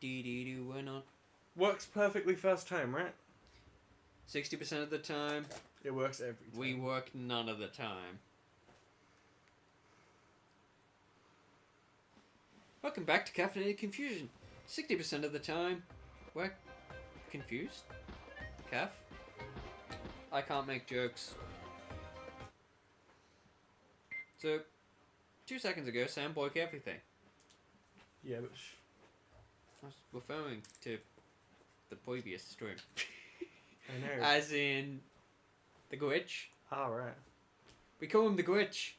We're not. Works perfectly first time, right? 60% of the time. It works every time. We work none of the time. Welcome back to Caffeinated Confusion. 60% of the time, we're confused. Caff? I can't make jokes. So, 2 seconds ago, Sam broke everything. Yeah, but I was referring to the previous stream. I know. As in the glitch. Oh, right. We call him the glitch.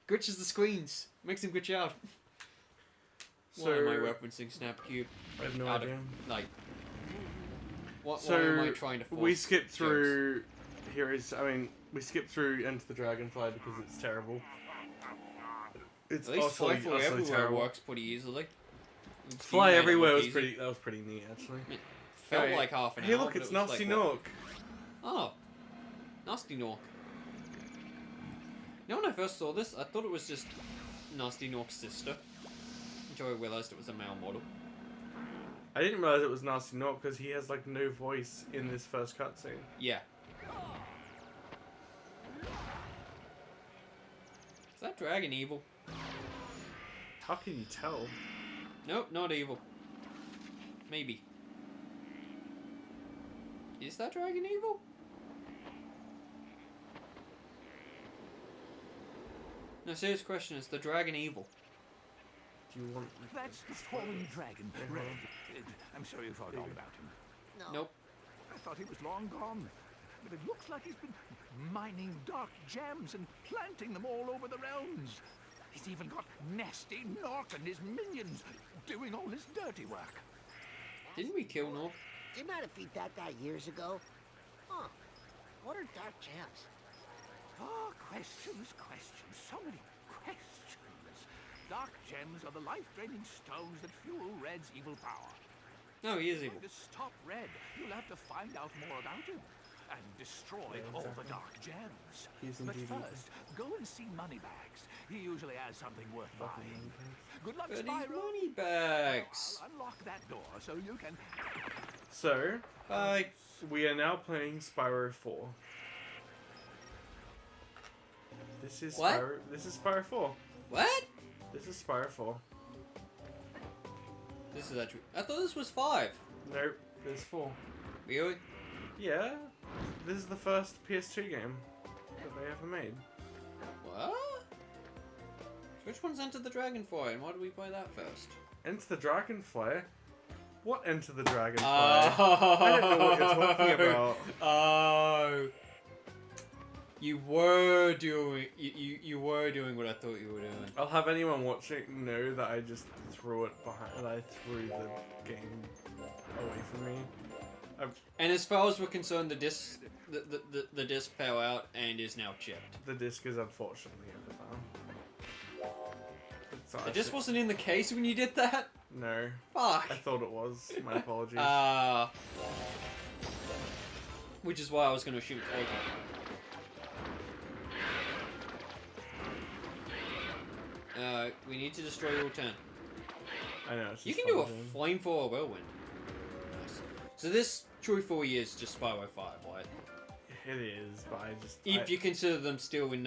Glitches the screens. Makes him glitch out. So, Why am I referencing Snapcube? I have no Out idea. of, like, why am I trying to force we skipped jokes? through. We skipped through Enter the Dragonfly because it's terrible. It's At least Fly utterly, Fly utterly Everywhere terrible. works pretty easily. Fly You made it Everywhere look was easy. pretty. That was pretty neat, actually. It felt Hey, like half an Hey, hour. look, but it's it was Nasty like, what? Nork. Oh, Nasty Nork. You know, when I first saw this, I thought it was just Nasty Nork's sister. Until I realised it was a male model. I didn't realize it was Nasty Nork because he has like no voice in this first cutscene. Yeah. Is that dragon evil? How can you tell? Nope, not evil. Maybe. Is that dragon evil? No, serious question, is the dragon evil? Do you want? That's the fallen dragon, Red. I'm sure you forgot all about him. Nope. I thought he was long gone. But it looks like he's been mining dark gems and planting them all over the realms. He's even got Nasty Nork and his minions doing all his dirty work. Didn't we kill Nork? Didn't I defeat that guy years ago? Huh. What are dark gems? Oh, questions, so many questions. Dark gems are the life-draining stones that fuel Red's evil power. No, he is evil. To stop Red, you'll have to find out more about him and destroy all the dark gems. He's But indeed evil. first, go and see Moneybags. He usually has something worth buying. Good luck, But Spyro. these money bags. I'll unlock that door so you can... So, Bye. we are now playing Spyro 4. This is What? Spyro. This is Spyro 4. What? This is Spyro 4. This is actually... I thought this was 5. Nope, there's 4. Really? Yeah, this is the first PS2 game that they ever made. What? Which one's Enter the Dragonfly, and why do we play that first? Enter the Dragonfly? What Enter the Dragonfly? Oh. I don't know what you're talking about. Oh. You were doing... You were doing what I thought you were doing. I'll have anyone watching know that I just threw it behind. That I threw the game away from me. And as far as we're concerned, the disc fell out and is now chipped. The disc is unfortunately in the van. The disc wasn't in the case when you did that? No. Fuck. I thought it was. My apologies. Which is why I was going to assume it's broken. We need to destroy all 10. I know. It's You just can do a fun doing. flamethrower whirlwind. Nice. So this truthfully is just Spyro 5, right? It is, but If you consider them still in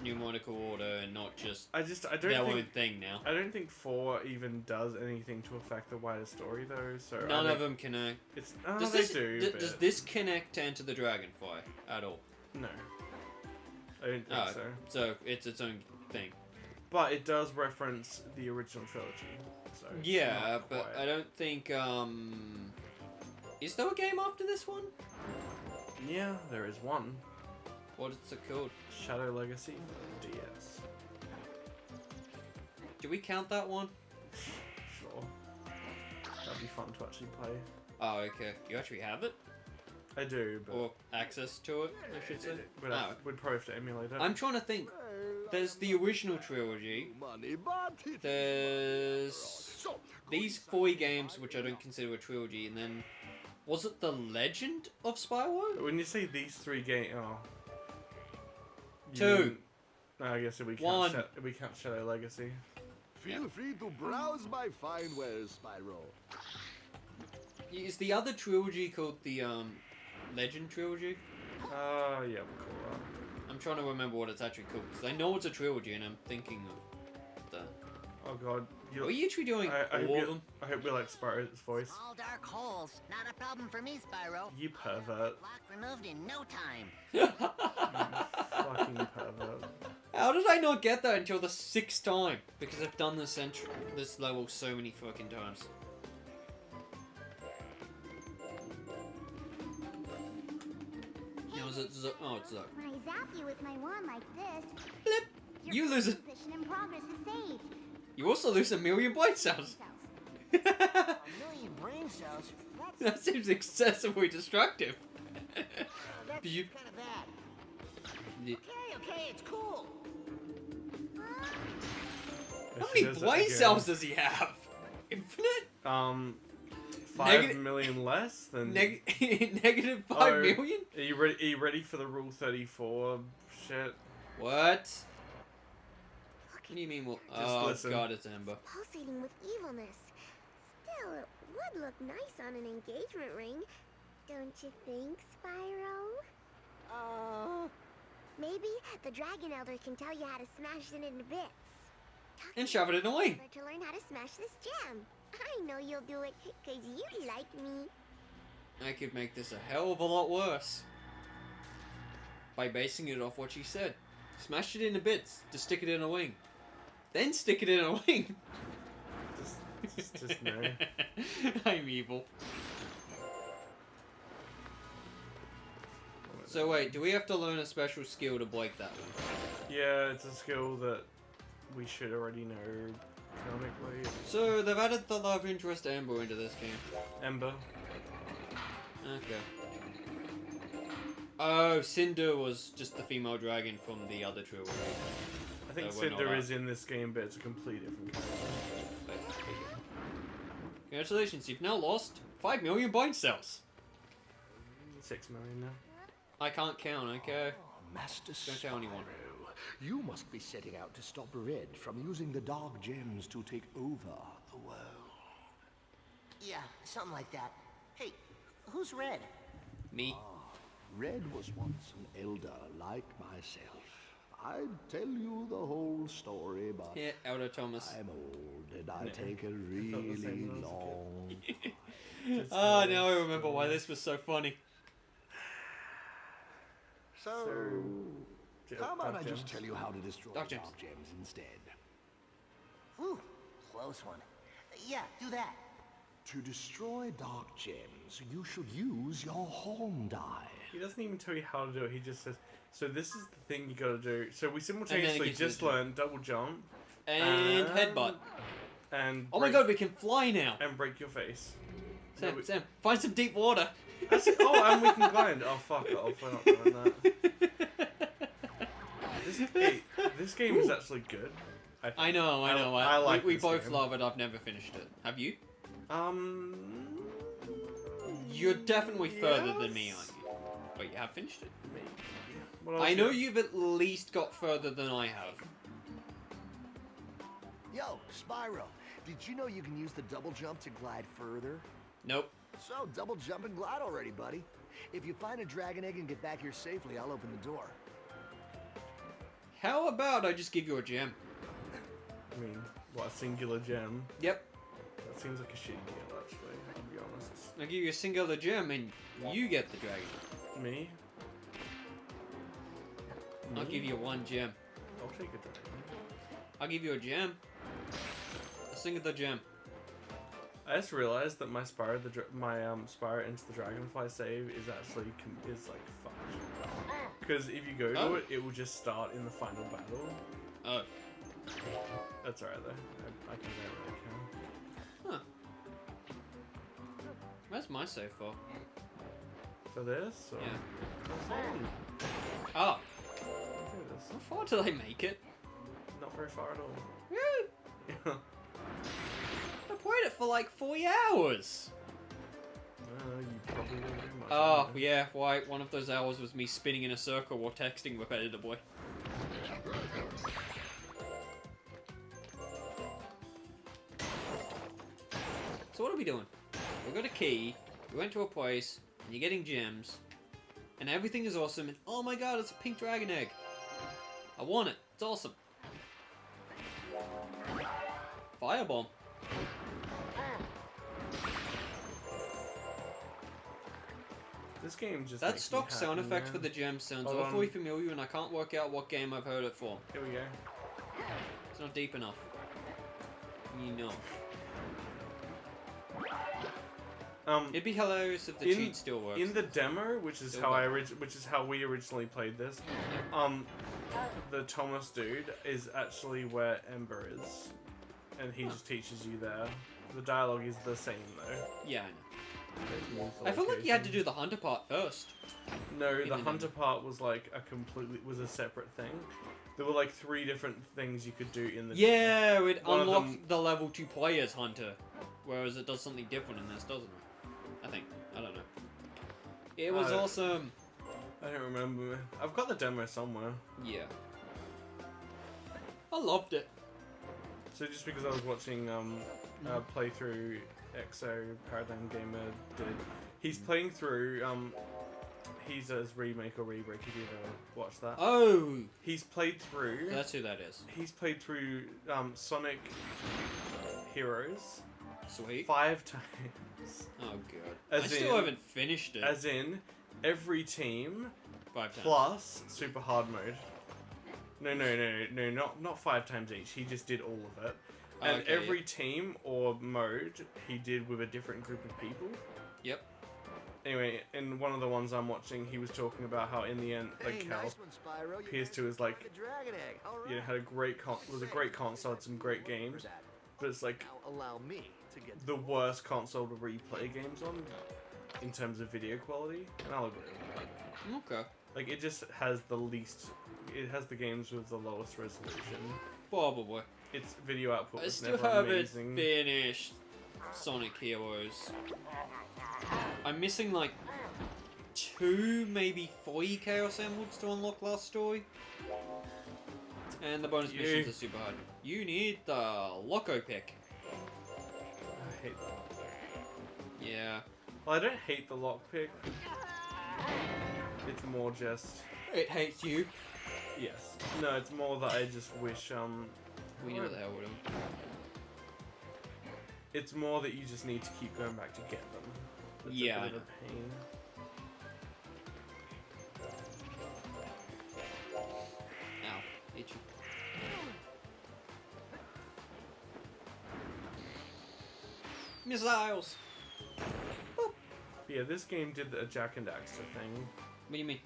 numerical order and not just I their don't own think. thing now. I don't think 4 even does anything to affect the wider story, though. So None of them connect. It's Does they this, do. does But this connect to Enter the Dragonfly at all? no, I don't think Oh, so. so it's its own thing. But it does reference the original trilogy. So it's Yeah, not but quite- I don't think, is there a game after this one? Yeah, there is one. What is it called? Shadow Legacy for the DS. Do we count that one? Sure. That'd be fun to actually play. Oh, okay. You actually have it? I do, but Or access to it, I should say? we'd, Oh. we'd probably have to emulate it. I'm trying to think. There's the original trilogy. There's these 4 games, which I don't consider a trilogy, and then was it the Legend of Spyro? When you say these 3 games, oh. You 2. mean- I guess if we 1. count, we count Shadow Legacy. Feel free to browse my fine wares, Spyro. Is the other trilogy called the Legend trilogy? Yeah, we'll call that. I'm trying to remember what it's actually called because I know it's a trilogy and I'm thinking of the. Oh god. Are you actually doing all of them? I hope we like Spyro's voice. All dark holes. Not a problem for me, Spyro. You pervert. Lock removed in no time. Fucking pervert. How did I not get that until the 6th time? Because I've done this level so many fucking times. Now is it Zo? Oh, it's Zo. When I zap you with my wand like this, Blip! your You lose it. position in progress is saved. You also lose 1,000,000 blight cells. A million brain cells? That seems excessively destructive. That's You- kind of bad. Yeah. Okay, it's cool. How many blight cells does he have? Infinite? 5 million less than. Negative 5,000,000? Are you ready for the Rule 34 shit? What? What do you mean? Well, oh listen. god, it's Amber. Pulsating with evilness. Still, it would look nice on an engagement ring. Don't you think, Spyro? Maybe the Dragon Elder can tell you how to smash it into bits. Talk And to shove it in the a wing. Elder to learn how to smash this gem. I know you'll do it, because you like me. I could make this a hell of a lot worse. By basing it off what she said. Smash it into bits to stick it in a wing. Then stick it in a wing. Just no. I'm evil. So wait, do we have to learn a special skill to break that one? Yeah, it's a skill that we should already know canonically. So they've added the love interest Amber into this game. Ember. Okay. Oh, Cinder was just the female dragon from the other trilogy. I think we're not Cinder out. is in this game, but it's a completely different character. Congratulations, you've now lost 5,000,000 blind cells. 6 million now. I can't count, okay? Master Don't tell anyone. Spyro, you must be setting out to stop Red from using the dark gems to take over the world. Yeah, something like that. Hey, who's Red? Me. Red was once an elder like myself. I'd tell you the whole story, but Yeah, Elder Thomas. I'm old and I take a really same long Ah, now I remember why this was so funny. So, how about I just tell you how to destroy Dark dark gems. gems instead? Whew, close one. Yeah, do that. To destroy dark gems, you should use your home die. He doesn't even tell you how to do it. He just says, so this is the thing you gotta do. So we simultaneously gives you just the jump. learned double jump. And headbutt. And Oh my god, we can fly now. And break your face. Sam, No, we- Sam, find some deep water. Oh, and we can grind. Oh, fuck it off. We're not doing that. This game is actually good. I know. I like we this both game. love it. I've never finished it. Have you? Um. You're definitely further than me, yes. aren't you? But you have finished it. Maybe. What else I know you- you've at least got further than I have. Yo, Spyro, did you know you can use the double jump to glide further? Nope. So, double jump and glide already, buddy. If you find a dragon egg and get back here safely, I'll open the door. How about I just give you a gem? I mean, what, a singular gem? Yep. That seems like a shitty deal, actually, to be honest. I'll give you a singular gem and you get the dragon. Me? I'll give you one gem. I'll take a dragon. I'll give you a gem. A singular gem. I just realized that my Spyro, Spyro into the Dragonfly save is actually is like fucked. Because if you go to it, it will just start in the final battle. Oh. That's alright though. I can do what I Huh. Where's my save for? can. For this? Or... Yeah. Oh, Oh. look at this. How far did I make it? Not very far at all. I played it for like 40 hours. You probably didn't do much. Oh, of it. yeah, why? One of those hours was me spinning in a circle or texting repetitively. So what are we doing? We got a key, we went to a place, and you're getting gems, and everything is awesome, and oh my god, it's a pink dragon egg. I want it. It's awesome. Firebomb. This game just That makes stock me sound happy, effect man. for the gem sounds Hold awfully on. familiar, and I can't work out what game I've heard it for. Here we go. It's not deep enough. You know. It'd be hilarious if the cheat still works. In the demo, which is Still how works. which is how we originally played this, the Thomas dude is actually where Ember is, and he just teaches you there. The dialogue is the same though. Yeah, I know. There's more I felt like you had to location. do the hunter part first. No, in the the hunter demo. part was like a separate thing. There were like 3 different things you could do in the Yeah, it One of unlocked them- the level 2 player's hunter, whereas it does something different in this, doesn't it? I think. I don't know. It was awesome. I don't remember. I've got the demo somewhere. Yeah. I loved it. So just because I was watching playthrough EXO Paradigm Gamer did, he's playing through he's his remake or re-break if you've ever watched that. Oh, He's played through. that's who that is. He's played through Sonic Heroes Sweet. 5 times. Oh god. As I still in- haven't finished it. As in every team 5 times. plus super hard mode. No, not 5 times each. He just did all of it. And Okay, every yep. team or mode he did with a different group of people. Yep. Anyway, in one of the ones I'm watching, he was talking about how in the end, like Hey, Cal, nice one, Spyro. You PS2 is the like, dragon egg. All right. you know, had a great was a great console, had some great For games, that. but it's like Now allow me to get the worst console to replay games on in terms of video quality, and I'll agree with that. Okay. Like it just has the least, it has the games with the lowest resolution. Probably. Its video output I was still never haven't amazing. finished Sonic Heroes. I'm missing like 2, maybe 3 Chaos Emeralds to unlock last story. And the bonus missions are super hard. You need the Loco Pick. I hate that. Yeah. Well, I don't hate the lockpick. It's more just, It hates you. yes. No, it's more that I just wish We know the hell with him. it's more that you just need to keep going back to get them. It's Yeah, a I bit of a pain. Ow. Itchy. Missiles! But yeah, this game did a Jack and Daxter thing, What do you mean?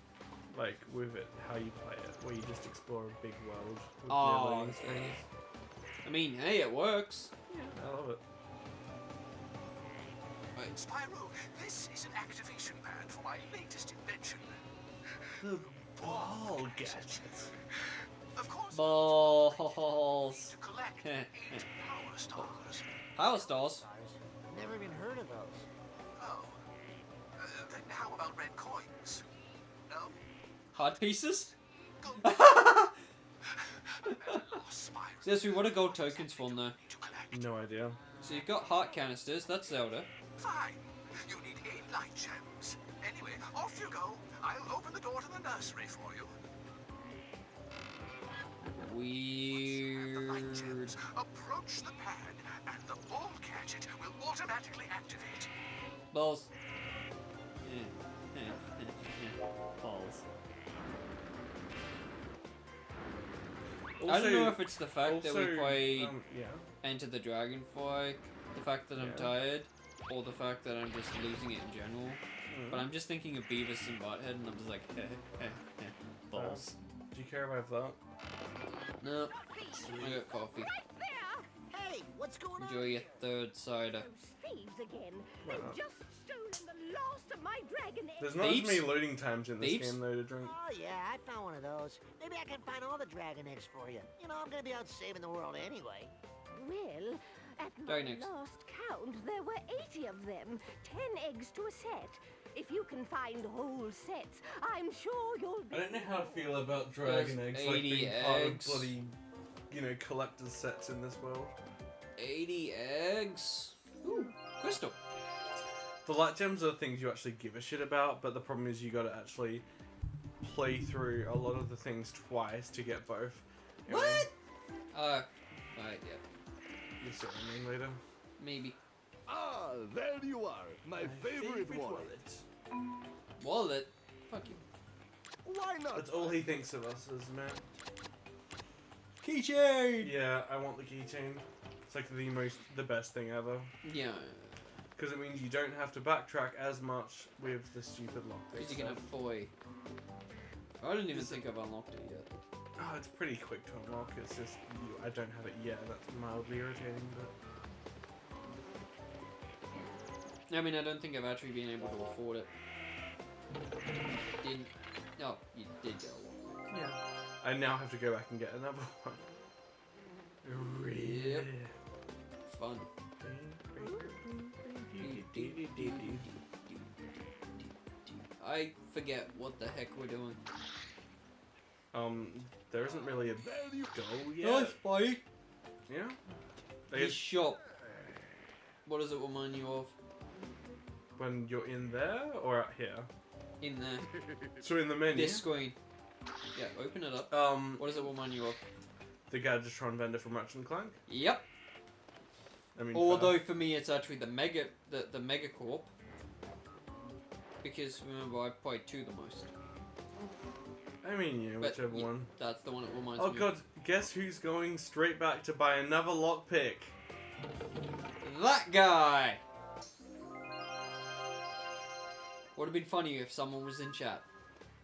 like with it, how you play it, where you just explore a big world with Oh, loading okay. screens. I mean, hey, it works. I love it. Right. Spyro, this is an activation pad for my latest invention. The ball gadget. Of course, Balls. to collect 8 power stars. Power stars. Never even heard of those. Oh. Then how about red coins? No? Hard pieces? Gold. Oh, Spyro. Seriously, what are gold tokens from though? To collect. No idea. So you've got heart canisters, that's Zelda. Fine. You need 8 light gems. Anyway, off you go. I'll open the door to the nursery for you. The light Weird. gems approach the pad, and the ball gadget will automatically activate. Balls. Balls. I don't know if it's the fact that we played yeah. Enter the Dragonfly, the fact that I'm Yeah. tired, or the fact that I'm just losing it in general. Mm. But I'm just thinking of Beavis and Butthead, and I'm just like, balls. Do you care about that? No, I got coffee. Hey, what's going on? Enjoy your third cider. Those thieves again. Why They've not? just stolen the last of my dragon eggs. There's not Thieves? as many loading times in this Thieves? game though to drink. Oh, yeah, I found one of those. Maybe I can find all the dragon eggs for you. You know, I'm gonna be out saving the world anyway. Well, at my Dragon eggs. last count, there were 80 of them. 10 eggs to a set. If you can find whole sets, I'm sure you'll be... I don't know how to feel about dragon dragon eggs, eggs, like, like being being eggs. part part of of bloody, collector's sets in this world. 80 eggs. Ooh, crystal. The light gems are things you actually give a shit about, but the problem is you gotta actually play through a lot of the things twice to get both. Anyway, What? Right, yeah. you'll see what I mean later. Maybe. Ah, there you are. My favorite wallet. Wallet? Fuck you. Why not? That's all he thinks of us, isn't it? Keychain! Yeah, I want the keychain. It's like the best thing ever. Yeah. Because it means you don't have to backtrack as much with the stupid lockpick. Because you can avoid. I don't even think I've unlocked it yet. Oh, it's pretty quick to unlock. It's just I don't have it yet. That's mildly irritating, but I mean, I don't think I've actually been able to afford it. Didn't. Oh, you did get a lockpick. yeah. I now have to go back and get another one. Yep. Fun. I forget what the heck we're doing. There isn't really a There you goal yet. Spidey. Yeah. I His guess shop. What does it remind you of? when you're in there or out here. In there. So in the menu. This screen. Yeah, open it up. What does it remind you of? The Gadgetron vendor from Ratchet and Clank. Yep. I mean, Although for me it's actually the Megacorp. Because remember I played 2 the most. I mean, yeah, But whichever one. That's the one it reminds Oh me god, guess who's going straight back to buy another lockpick? of. That guy! Would have been funny if someone was in chat.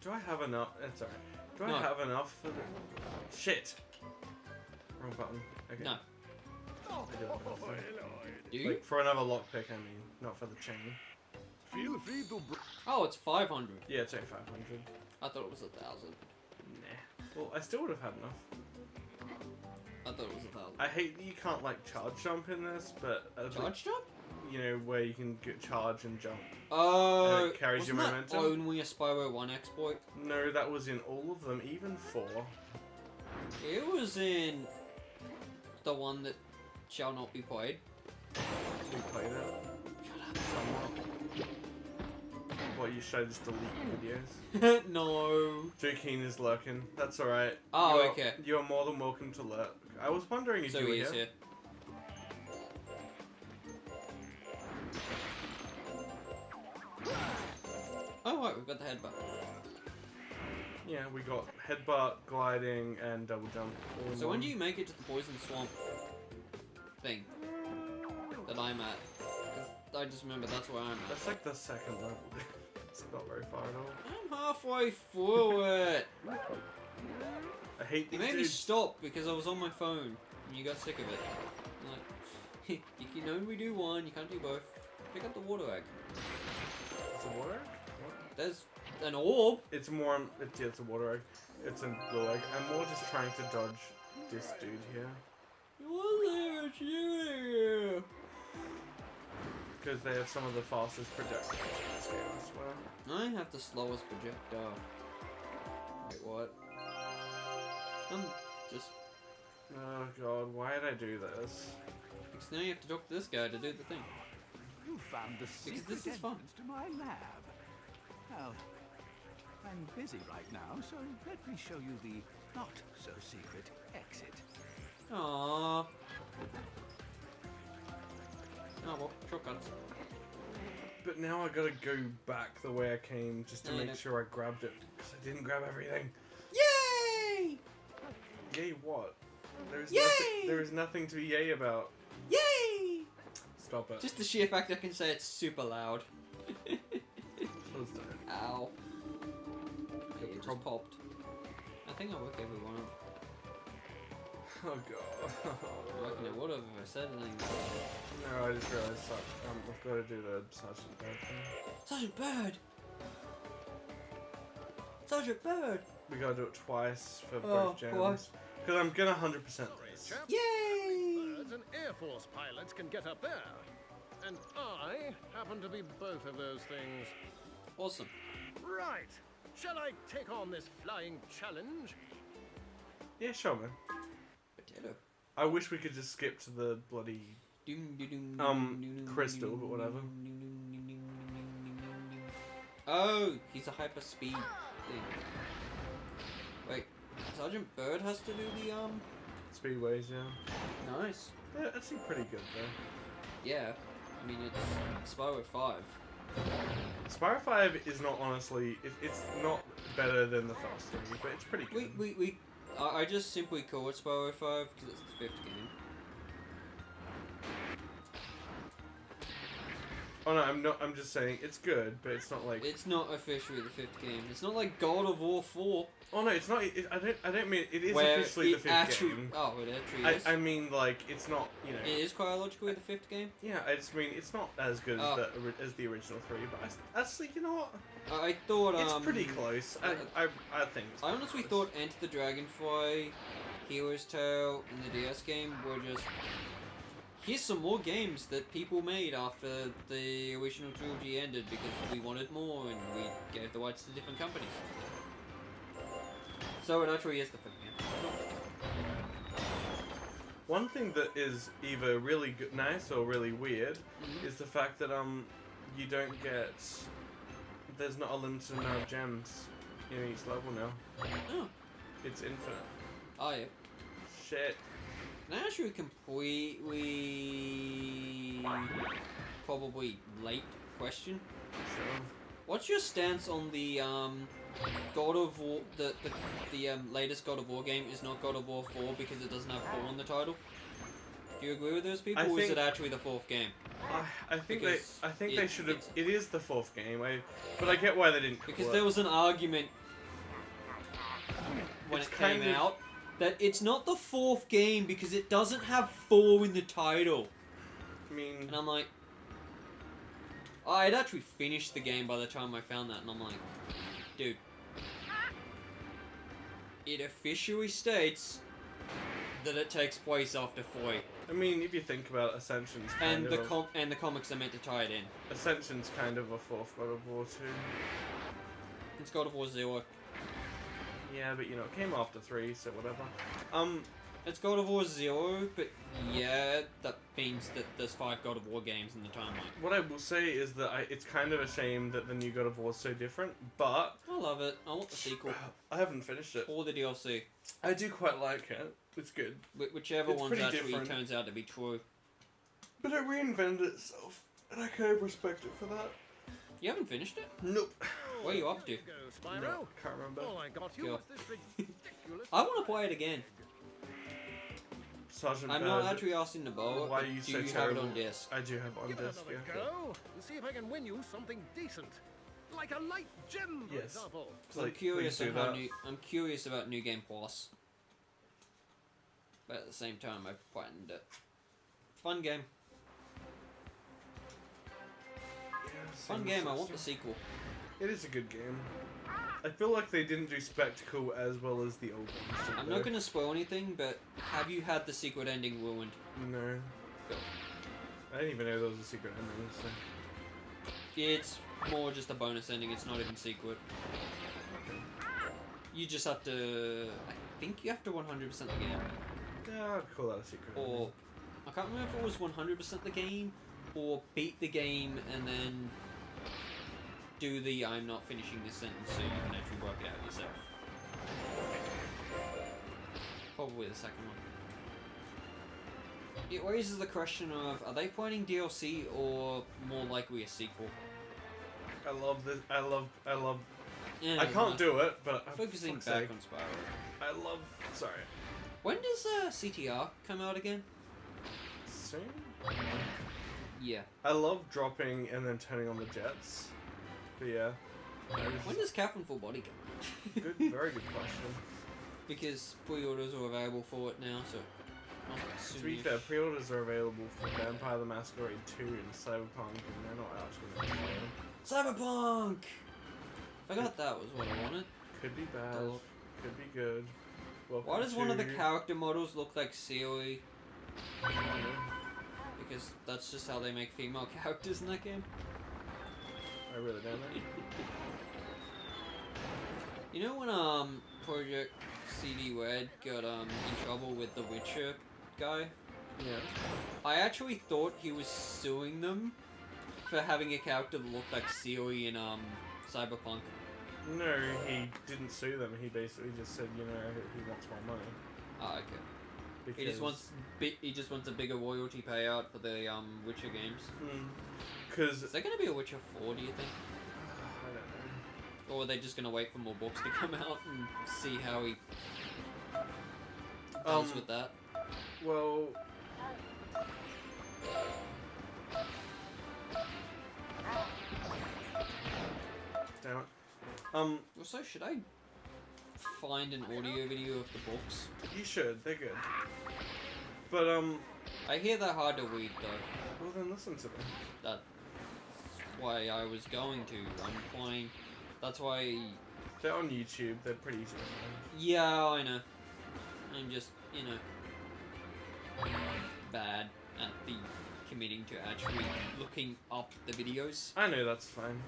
Do I have enough? It's alright. Do No. I have enough for the... Shit! Wrong button. Okay. No. I do have enough, though. Do you? Like, for another lockpick, I mean. Not for the chain. Feel free to. Oh, it's 500. Yeah, it's only 500. I thought it was 1,000. Nah. Well, I still would have had enough. I thought it was 1,000. I hate that you can't, like, charge jump in this, but... Charge jump? You know, where you can get charge and jump. Oh, it carries your wasn't that momentum? only a Spyro 1 exploit? No, that was in all of them, even 4. It was in the one that shall not be played. We played it. Shut up. Somewhat. What, you should I just delete videos? No. Joe Keen is lurking. That's alright. Oh, You are- okay. You are more than welcome to lurk. I was wondering if So you were he is here. here. Oh, right, we've got the headbutt. Yeah, we got headbutt, gliding, and double jump. all in So when one. do you make it to the poison swamp thing that I'm at? 'Cause I just remember that's where I'm at. That's like the second level. It's not very far at all. I'm halfway through it. I hate You these made me dudes. stop because I was on my phone and you got sick of it. I'm like, you can only do one, you can't do both. Pick up the water egg. It's a water egg? What? There's an orb. It's more. It's a water egg. It's a blue egg. I'm more just trying to dodge this dude here. What's there shooting? Because they have some of the fastest projectiles in this game, I swear. I have the slowest projectile. Wait, what? Just Oh god, why did I do this? because now you have to talk to this guy to do the thing. You found the Because secret this is fun. entrance to my lab. Well, I'm busy right now, so let me show you the not-so-secret exit. Aww. Oh well, shortcuts. But now I gotta go back the way I came just to No, make no. sure I grabbed it. Because I didn't grab everything. Yay! Yay what? There's Yay! nothing, there is nothing to be yay about. Yay! Stop it. Just the sheer fact I can say it's super loud. Please don't. Ow. Good It just prob- popped. I think I work everyone up. Oh god. Working it would have if I said anything. No, I just realized that I've got to do the Sergeant Bird thing. Sergeant Bird! Sergeant Bird! We gotta do it twice for Oh, both gems. what? Because I'm gonna 100% this. Yay! Birds and Air Force pilots can get up there. And I happen to be both of those things. Awesome. Right. Shall I take on this flying challenge? Yeah, sure, man. Potato. I wish we could just skip to the bloody Crystal, but whatever. Oh, he's a hyper speed thing. Wait, Sergeant Bird has to do the Speedways, yeah. Nice. They're actually pretty good though. Yeah, I mean it's Spyro 5. Spyro 5 is not honestly, it's not better than the first three, but it's pretty good. I just simply call it Spyro 5 because it's the 5th game. Oh no, I'm not. I'm just saying it's good, but it's not like. It's not officially the 5th game. It's not like God of War 4. Oh no, it's not. I don't mean it is where officially it the 5th game. Oh, it actually is. I mean, like it's not. You know. It is chronologically the 5th game. Yeah, I just mean it's not as good as the original three, but actually, you know what? I thought it's pretty close. I think. It's I honestly close. thought Enter the Dragonfly, Hero's Tale, and the DS game were just. Here's some more games that people made after the original trilogy ended because we wanted more and we gave the rights to different companies. So it actually is the 5th game. One thing that is either really good, nice or really weird is the fact that you don't get. There's not a limited amount of gems in each level now. Oh. It's infinite. Oh yeah. Shit. Can I ask you a completely probably late question? Sure. What's your stance on the God of War the latest God of War game is not God of War 4 because it doesn't have 4 in the title? Do you agree with those people, or is it actually the 4th game? I think they should have. It is the 4th game, but I get why they didn't. Because there was an argument when it came out that it's not the 4th game because it doesn't have 4 in the title. I mean, and I'm like, I had actually finished the game by the time I found that, and I'm like, dude, it officially states that it takes place after 4. I mean, if you think about it, Ascension's and the comics are meant to tie it in. Ascension's kind of a 4th God of War 2. It's God of War 0. Yeah, but you know, it came after 3, so whatever. It's God of War 0, but yeah, that means that there's 5 God of War games in the timeline. What I will say is that it's kind of a shame that the new God of War is so different, but... I love it. I want the sequel. I haven't finished it. Or the DLC. I do quite like it. It's good. Whichever it's one actually different. turns out to be true. But it reinvented itself, and I kind of respect it for that. You haven't finished it? Nope. What are you up to? Go, Spyro. No, can't remember. All I got you Go. was this ridiculous. I want to play it again. Sergeant I'm not actually asking to borrow it. Why are you so do you terrible? have it on disc? I do have it on Give it disc, another yeah. go and see if I can win you something decent, like a light gem, for Yes. example. I'm curious please do on how that. I'm curious about New Game Plus. But at the same time, I've planned it. Fun game. Yeah, Fun same game. I want system. the sequel. It is a good game. I feel like they didn't do spectacle as well as the old ones did, I'm though. not going to spoil anything, but have you had the secret ending ruined? No. Go. I didn't even know there was a secret ending, so... It's more just a bonus ending. It's not even secret. You just have to... I think you have to 100% the game. Yeah, I'd call that a secret Or... I can't remember if it was 100% the game, or beat the game and then do the I'm not finishing this sentence so you can actually work it out yourself. Probably the second one. It raises the question of, are they planning DLC or more likely a sequel? I love this. I love. Yeah, I can't do it, but Focusing fuck's back sake. on Spyro. I love. Sorry. When does CTR come out again? Soon. Yeah. I love dropping and then turning on the jets. But yeah. When does Catherine Full Body come out? Good, very good question. Because pre-orders are available for it now, so... To be fair, pre-orders are available for Vampire the Masquerade 2 and Cyberpunk, and they're not actually that good. Cyberpunk! Forgot that was what I wanted. Could be bad. Dope. Could be good. Welcome Why does one of the to- character models look like Celie? I don't know. Because that's just how they make female characters in that game. I really don't know. You know when Project CD Red got in trouble with the Witcher guy? Yeah. I actually thought he was suing them for having a character that looked like Siri in Cyberpunk. No, he didn't sue them. He basically just said, you know, he wants more money. Ah, okay. Because... He just wants a bigger royalty payout for the Witcher games. Because... Is there gonna be a Witcher 4, do you think? I don't know. Or are they just gonna wait for more books to come out and see how he Um, does with that? Well... Damn it. Also, should I find an audio video of the books? You should. They're good. But, I hear they're hard to read, though. well then listen to them. That's why I was going to. I'm playing... That's why... They're on YouTube. They're pretty easy to find. Yeah, I know. I'm just, you know, bad at the committing to actually looking up the videos. I know that's fine.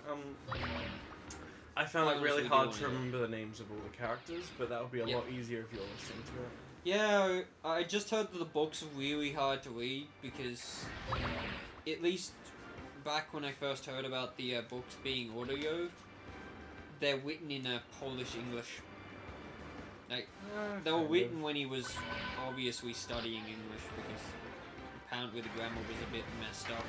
I found I it really honestly hard do to wanna- remember the names of all the characters, but that would be a Yeah. lot easier if you're listening to it. Yeah, I just heard that the books are really hard to read because, at least back when I first heard about the books being audio, they're written in a Polish English. Like, they were Kind written of. when he was obviously studying English because apparently the grammar was a bit messed up.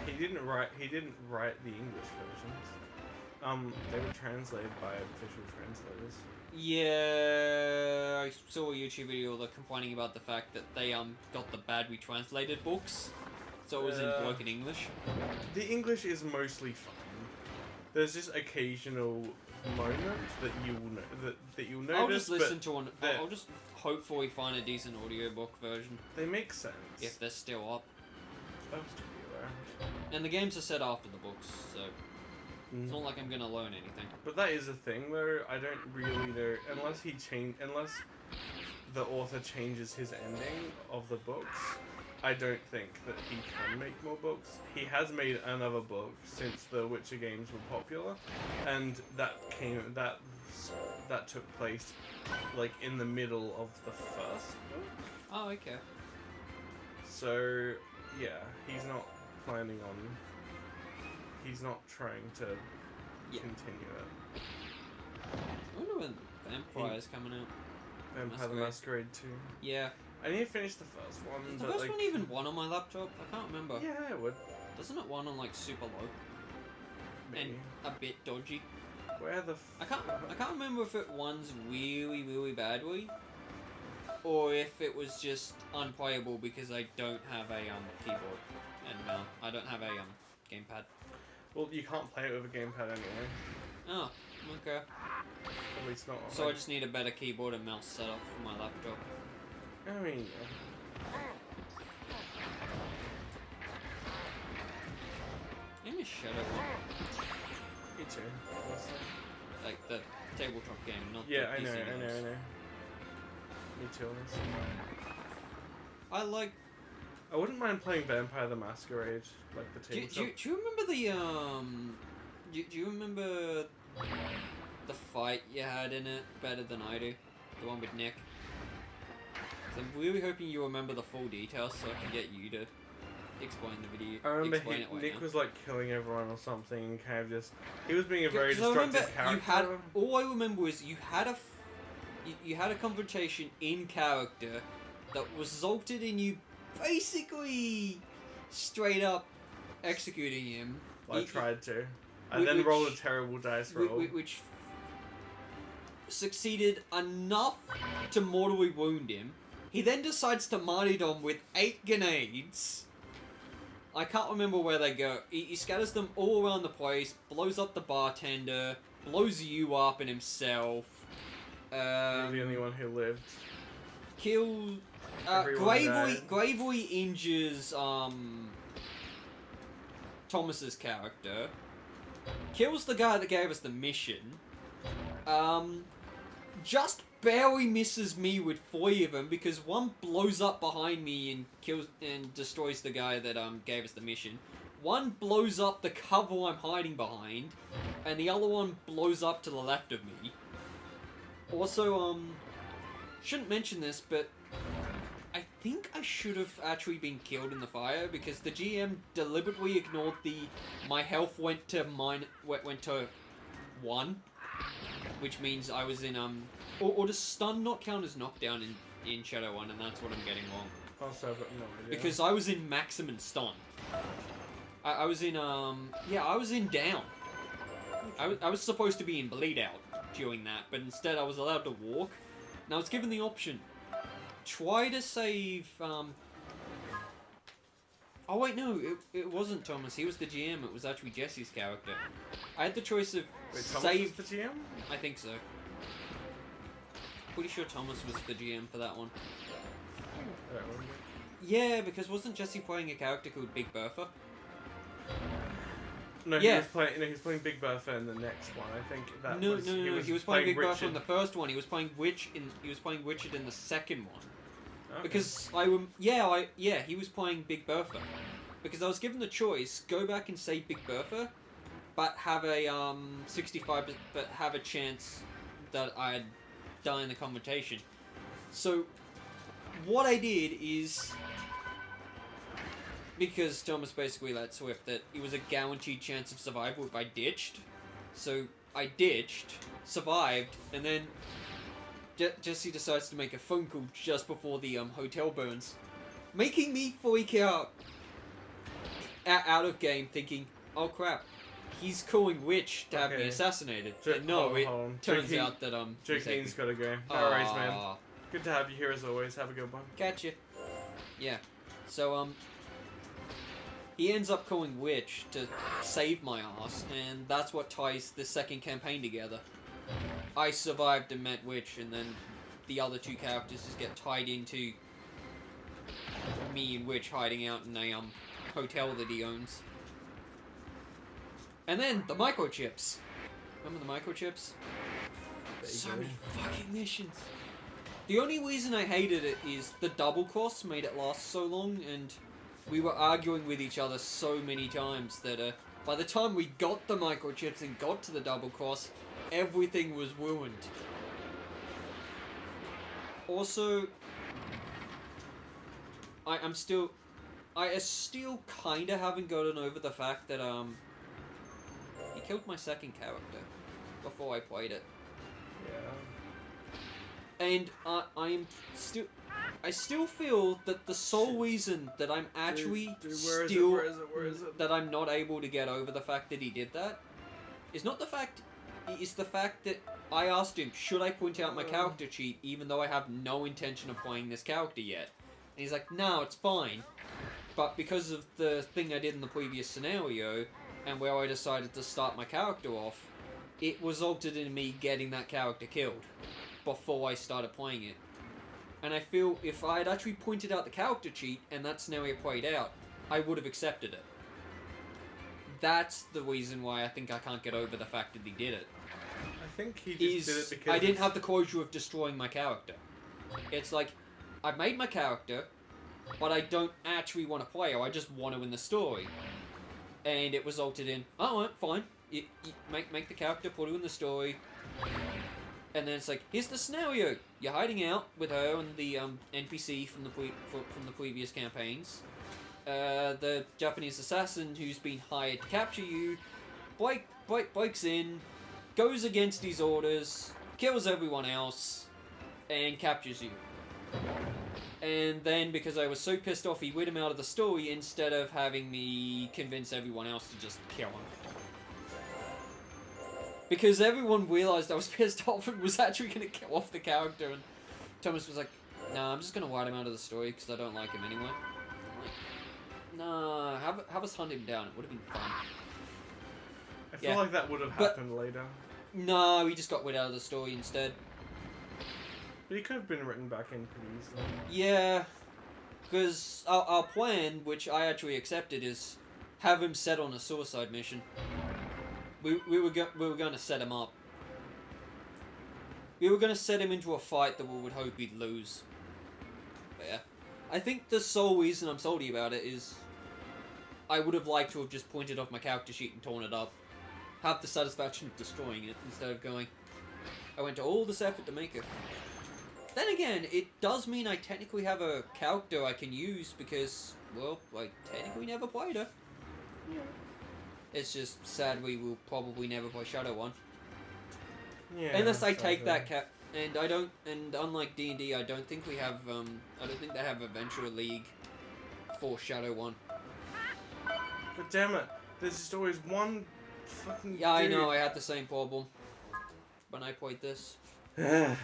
He didn't write the English versions. They were translated by official translators. Yeah, I saw a YouTube video that complaining about the fact that they got the badly translated books, so it was in broken English. The English is mostly fine. There's just occasional moments that you'll notice. I'll just listen but to one. they're- I'll just hopefully find a decent audiobook version They make sense. if they're still up. They'll still be around. And the games are set after the books, so Mm. it's not like I'm gonna learn anything. But that is a thing, though. I don't really know unless the author changes his ending of the books. I don't think that he can make more books. He has made another book since the Witcher games were popular, and that took place like in the middle of the first book. Oh, okay. So yeah, he's not planning on. He's not trying to Yeah. continue it. I wonder when Vampire's coming out. Vampire the Masquerade 2. Yeah. I need to finish the first one. Is the but, first like, one even one on my laptop? I can't remember. Yeah, it would. Doesn't it one on like super low Maybe. and a bit dodgy? Where the I can't remember if it one's really, really badly, or if it was just unplayable because I don't have a keyboard and I don't have a gamepad. Well, you can't play it with a gamepad anyway. Oh, okay. At least not. So I just need a better keyboard and mouse setup for my laptop. I mean, yeah. Name is Shadow, Me too. honestly. like the tabletop game, not Yeah, the I PC know. games. Me too, honestly. I like. I wouldn't mind playing Vampire the Masquerade, like the Do tabletop. you remember the Do you remember the fight you had in it better than I do? The one with Nick. 'Cause I'm really hoping you remember the full details so I can get you to explain the video. I remember explain it right Nick now. was like killing everyone or something, and kind of just he was being a very 'Cause I remember destructive you character. had. All I remember was you had you had a confrontation in character that resulted in you basically straight up executing him. I You- tried to. I Whi- then which- rolled a terrible dice roll. which succeeded enough to mortally wound him. He then decides to martyrdom with 8 grenades. I can't remember where they go. He scatters them all around the place, blows up the bartender, blows you up and himself. You're the only one who lived. Kills. Everyone died. Gravely injures Thomas's character. Kills the guy that gave us the mission. Just barely misses me with 3 of them because one blows up behind me and kills and destroys the guy that gave us the mission. One blows up the cover I'm hiding behind, and the other one blows up to the left of me. Also, shouldn't mention this, but I think I should have actually been killed in the fire because the GM deliberately ignored my health went to 1, which means I was in or does stun not count as knockdown in Shadow 1, and that's what I'm getting wrong. Also, I've got no idea. Because I was in maximum stun. I was in I was in down. I was supposed to be in bleed out during that, but instead I was allowed to walk. And I was given the option. Try to save, Oh wait, no, it wasn't Thomas. He was the GM. It was actually Jesse's character. I had the choice of Wait, Thomas was the GM? I think so. Pretty sure Thomas was the GM for that one. Yeah, because wasn't Jesse playing a character called Big Bertha? No, yeah. he was playing Big Bertha in the next one. I think that no, was... No, he was playing Big Bertha in the first one. He was playing Richard in the second one. Okay. Because he was playing Big Bertha. Because I was given the choice, go back and say Big Bertha, but have a 65, but have a chance that I'd die in the confrontation. So what I did is, because Thomas basically let Swift that it was a guaranteed chance of survival if I ditched, so I ditched, survived, and then Jesse decides to make a phone call just before the hotel burns, making me freak out of game, thinking, oh crap, he's calling Witch to have me assassinated. And no, it turns out that Jake's got to go. No worries, man. Good to have you here as always. Have a good one. Catch you. Yeah. So he ends up calling Witch to save my ass, and that's what ties the second campaign together. I survived and met Witch, and then the other two characters just get tied into me and Witch hiding out in a hotel that he owns. And then the microchips. Remember the microchips? So many fucking missions. The only reason I hated it is the double cross made it last so long, and we were arguing with each other so many times that by the time we got the microchips and got to the double cross, everything was ruined. Also, I still kinda haven't gotten over the fact that he killed my second character before I played it. Yeah. And I still feel that the sole reason that I'm actually that I'm not able to get over the fact that he did that is not the fact. It's the fact that I asked him, should I point out my character cheat even though I have no intention of playing this character yet? And he's like, no, it's fine. But because of the thing I did in the previous scenario, and where I decided to start my character off, it resulted in me getting that character killed before I started playing it. And I feel if I had actually pointed out the character cheat and that scenario played out, I would have accepted it. That's the reason why I think I can't get over the fact that he did it. I think he just did it because... I didn't have the closure of destroying my character. It's like, I've made my character, but I don't actually want to play her, I just want to in the story. And it resulted in, oh, fine, you make the character, put her in the story, and then it's like, here's the scenario. You're hiding out with her and the NPC from the previous campaigns. The Japanese assassin who's been hired to capture you breaks in, goes against his orders, kills everyone else, and captures you. And then, because I was so pissed off, he rid him out of the story instead of having me convince everyone else to just kill him. Because everyone realised I was pissed off and was actually going to kill off the character, and Thomas was like, nah, I'm just going to write him out of the story because I don't like him anyway. Nah, have us hunt him down. It would have been fun. I feel like that would have happened later. No, he just got rid out of the story instead. But he could have been written back in pretty easily. Yeah, because our plan, which I actually accepted, is have him set on a suicide mission. We were going to set him up. We were going to set him into a fight that we would hope he'd lose. But yeah, I think the sole reason I'm salty about it is I would have liked to have just pointed off my character sheet and torn it up. Have the satisfaction of destroying it instead of going, I went to all this effort to make it. Then again, it does mean I technically have a character I can use because, well, I technically never played her. It's just sadly we'll probably never play Shadow One. Yeah. Unless I take sadly. that cap, and I don't, and unlike D&D, I don't think we have, I don't think they have Adventure League for Shadow One. But damn it, there's just always one fucking. Yeah, I dude. know, I had the same problem when I played this. Yeah.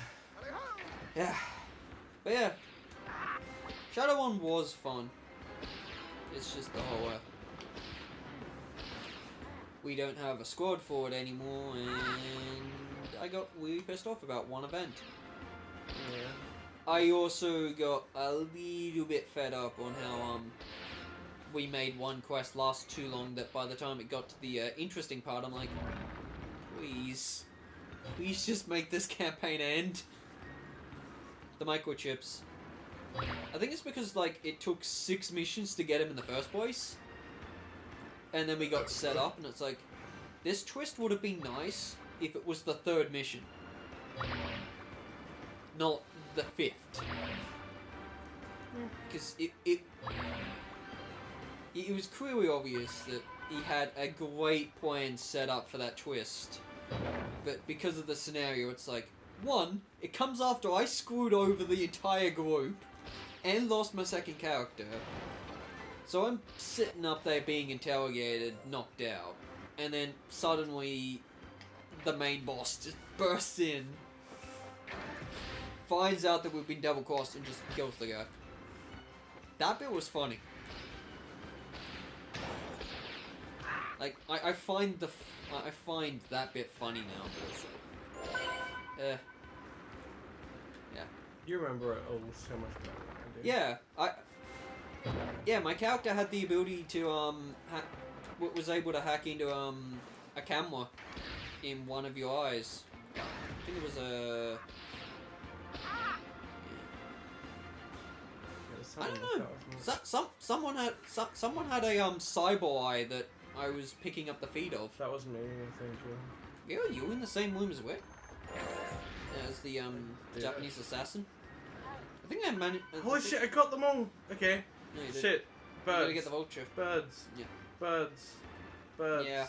Yeah. But yeah, Shadow One was fun. It's just the whole, we don't have a squad for it anymore, and I got really pissed off about one event. Yeah. I also got a little bit fed up on how we made one quest last too long that by the time it got to the interesting part, I'm like, please just make this campaign end. The microchips. I think it's because like it took 6 missions to get him in the first place. And then we got set up, and it's like, this twist would have been nice if it was the 3rd mission. Not the 5th. Because it was clearly obvious that he had a great plan set up for that twist. But because of the scenario, it's like, 1, it comes after I screwed over the entire group and lost my second character. So I'm sitting up there being interrogated, knocked out, and then suddenly the main boss just bursts in, finds out that we've been double-crossed, and just kills the guy. That bit was funny. Like, I find that bit funny now, but it's like, yeah. You remember it all so much better than I do. Yeah, yeah, my character had the ability to was able to hack into a camera in one of your eyes. I think it was a. I don't know. Someone had a cyber eye that I was picking up the feed of. That was me, I think. Yeah, you were in the same room as Wick. As the Japanese assassin. I think I managed. Holy shit! I got them all. Okay. No, you did. Shit. You gotta Birds. get the vulture. Birds. Yeah. Birds. Birds. Yeah.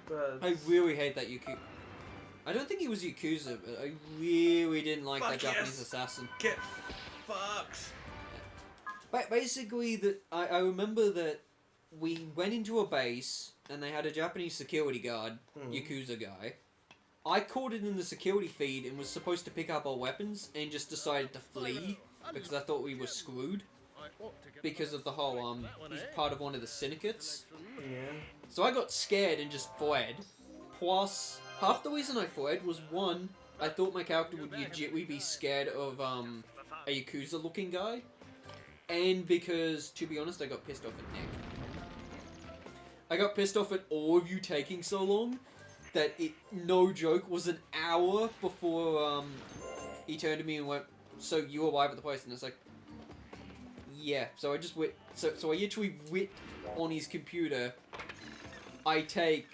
Birds. I really hate that Yakuza. I don't think he was Yakuza, but I really didn't like that Fuck Japanese yes. assassin. Get fucked. But basically, I remember that we went into a base and they had a Japanese security guard, Yakuza guy. I caught it in the security feed and was supposed to pick up our weapons and just decided to flee because I thought we were screwed because of the whole he's part of one of the syndicates. Yeah. So I got scared and just fled. Plus, half the reason I fled was 1, I thought my character would legitimately be scared of a Yakuza-looking guy. And because, to be honest, I got pissed off at Nick. I got pissed off at all of you taking so long that it, no joke, was an hour before he turned to me and went, "So you arrive at the place?" And it's like, yeah. So I just went. So I literally writ on his computer. I take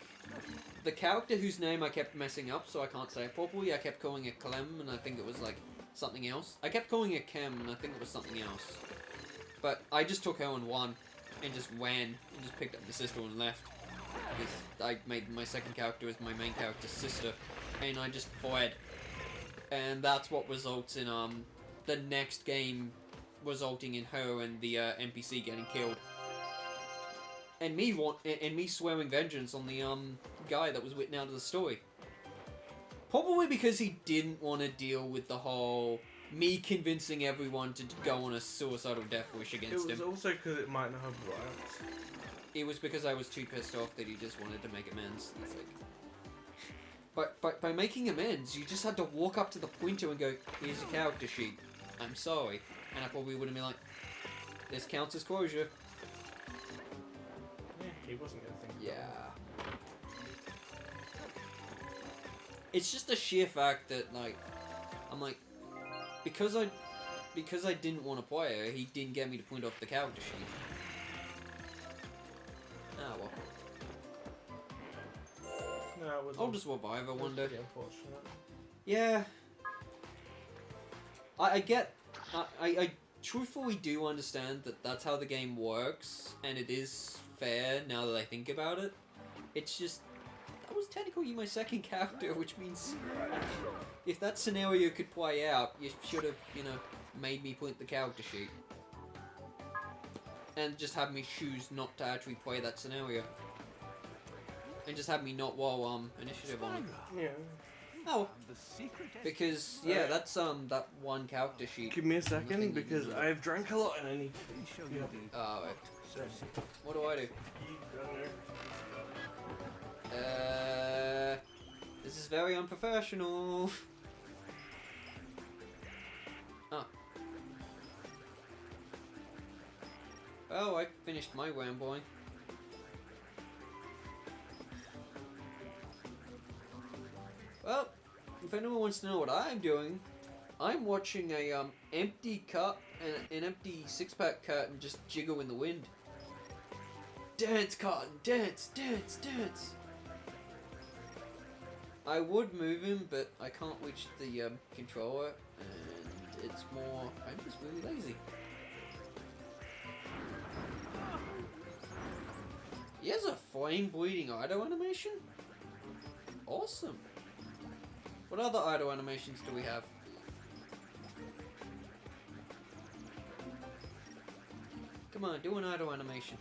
the character whose name I kept messing up, so I can't say it properly. I kept calling it Clem, and I think it was like something else. I kept calling it Chem, and I think it was something else. But I just took her and won, and just ran, and just picked up the sister and left. Because I made my second character as my main character's sister, and I just fled. And that's what results in the next game resulting in her and the NPC getting killed. And me swearing vengeance on the guy that was written out of the story. Probably because he didn't want to deal with the whole me convincing everyone to go on a suicidal death wish against him. It was also because it might not have worked. It was because I was too pissed off that he just wanted to make amends. It's like, but by making amends, you just had to walk up to the pointer and go, "Here's your character sheet. I'm sorry," and I probably would have been like, "This counts as closure." Yeah, he wasn't gonna think. Yeah. It's just a sheer fact that I'm like, because I didn't want to play her, he didn't get me to point off the character sheet. Ah well. No, it was. I'll just revive her one day. Pretty unfortunate. Yeah. I get, I truthfully do understand that that's how the game works, and it is fair now that I think about it. It's just, that was technically my second character, which means if that scenario could play out, you should have, you know, made me print the character sheet. And just have me choose not to actually play that scenario. And just have me not roll initiative on it. Yeah. Oh, The secret because yeah, that's that one character sheet. Give me a Nothing second you because do. I've drank a lot and I need to. show you the Oh, right. secret. What do I do? This is very unprofessional. Oh. Oh, I finished my rambling. Well, if anyone wants to know what I'm doing, I'm watching a empty cup and an empty six-pack carton just jiggle in the wind. Dance, Cotton, dance, dance, dance. I would move him, but I can't reach the controller, and it's more. I'm just really lazy. He has a flame bleeding idle animation? Awesome. What other idle animations do we have? Come on, do an idle animation.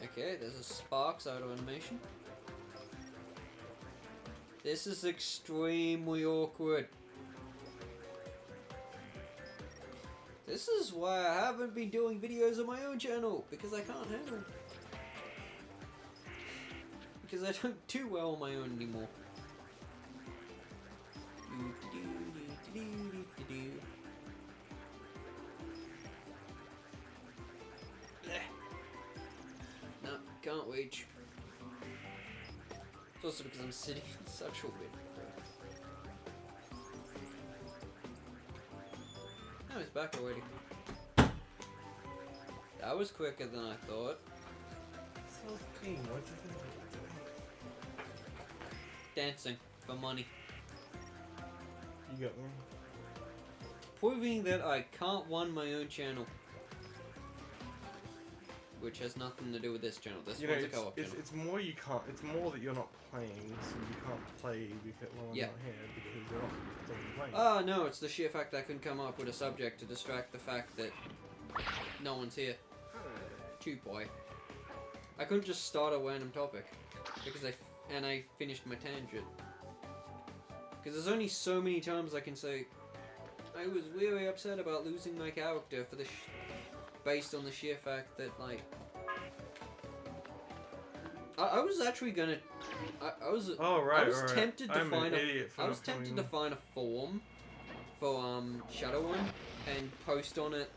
Okay, there's a Sparks auto animation. This is extremely awkward. This is why I haven't been doing videos on my own channel, because I can't handle it. Because I don't do well on my own anymore. No, can't reach. It's also because I'm sitting in such a weird. Oh, he's back already. That was quicker than I thought. So clean, what do you think I'm doing? Dancing for money. You got me. Proving that I can't run my own channel. Which has nothing to do with this channel. This You know, one's a co-op channel. it's more you can't. It's more that you're not playing, so you can't play because while I'm Yeah. not here because you're not playing. Oh no, it's the sheer fact that I couldn't come up with a subject to distract the fact that no one's here. Too boy. I couldn't just start a random topic because I finished my tangent. Because there's only so many times I can say I was really upset about losing my character for the based on the sheer fact that like I was actually gonna I was Oh right, I was right. tempted to I'm find an idiot for I was not tempted coming- to find a form for Shadow One and post on it.